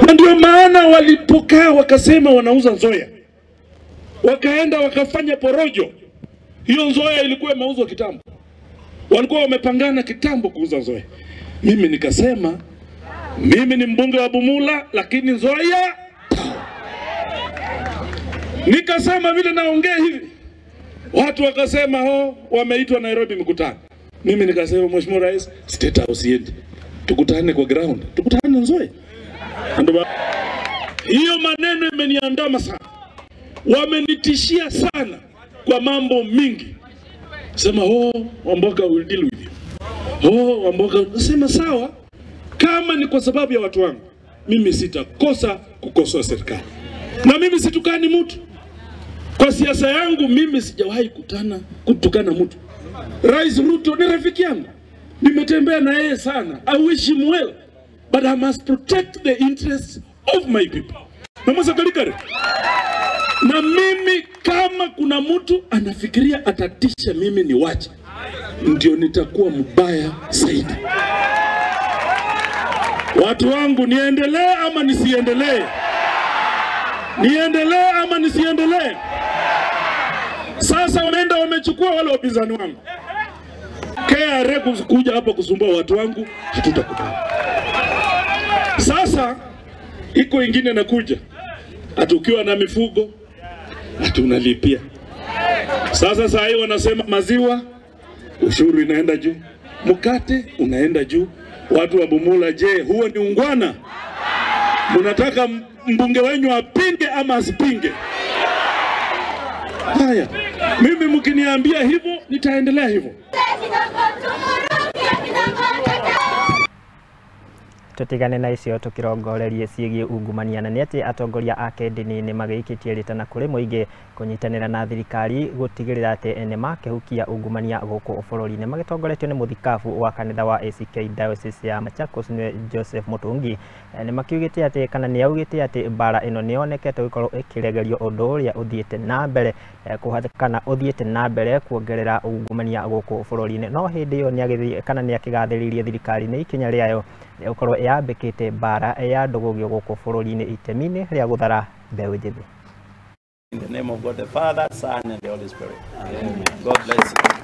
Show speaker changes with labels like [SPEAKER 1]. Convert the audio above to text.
[SPEAKER 1] Na ndio maana walipokaa wakasema wanauza nzoia, wakaenda wakafanya porojo. Hiyo nzoia ilikuwa imeuzwa kitambo, walikuwa wamepangana kitambo kuuza nzoia. Mimi nikasema mimi ni mbunge wa Bumula, lakini nzoia. Nikasema vile naongea hivi, watu wakasema wameitwa Nairobi mkutano. Mimi nikasema Mheshimiwa Rais, State House yende, tukutane kwa ground, tukutane nzoia. Hiyo maneno imeniandama sana, wamenitishia sana kwa mambo mingi. Sema Wamboka will deal with you. Wamboka, nasema sawa, kama ni kwa sababu ya watu wangu, mimi sitakosa kukosoa serikali. Na mimi situkani mtu. Kwa siasa yangu mimi sijawahi kutukana mtu. Rais Ruto ni rafiki yangu, nimetembea na yeye sana. I wish him well, but I must protect the interests of my people. Na mimi kama kuna mtu anafikiria atatisha mimi ni wache, ndio nitakuwa mbaya zaidi. Watu wangu, niendelee ama nisiendelee? Niendelee ama nisiendelee? Sasa wanaenda wamechukua wale wapinzani wangu. KRA kuja hapa kusumbua watu wangu, hatutakubali. Sasa iko ingine nakuja, atukiwa na mifugo hatunalipia. Sasa saa hii wanasema maziwa ushuru inaenda juu, mkate unaenda juu. Watu wa Bumula, je, huo ni ungwana? Mnataka mbunge wenyu apinge ama asipinge? Haya, mimi mkiniambia hivyo nitaendelea hivyo.
[SPEAKER 2] Tutigane na icio tukirongorerie ciĩgie ungumania, na nĩ atĩ atongoria a kĩndini nĩ magĩikĩtie rĩtana kũrĩ mũingĩ kũnyitanĩra na thirikari gũtigĩrĩra atĩ nĩ makĩhukia ungumania gũkũ bũrũri-inĩ. Magĩtongoretio nĩ mũthikabu wa kanitha wa ACK Diocese ya Machakos nĩ Joseph Muthingi, nĩ makiugĩte atĩ kana nĩ augĩte atĩ mbara ĩno nĩ yonekete gũkorwo ĩkĩregerio ũndũ ũrĩa ũthiĩte na mbere kana ũthiĩte na mbere kuongerera ungumania gũkũ bũrũri-inĩ. No hĩndĩ ĩyo nĩ agĩthiĩ kana nĩ akĩgathĩrĩirie thirikari nĩ ikinya rĩayo gũkorwo yambĩkĩte mbara ya ndũgũgio gũkũ bũrũri-inĩ itemi-inĩ rĩa gũthara mbeũ njĩthĩ.
[SPEAKER 3] In the name of God the Father, Son and the Holy Spirit. Amen. God bless you.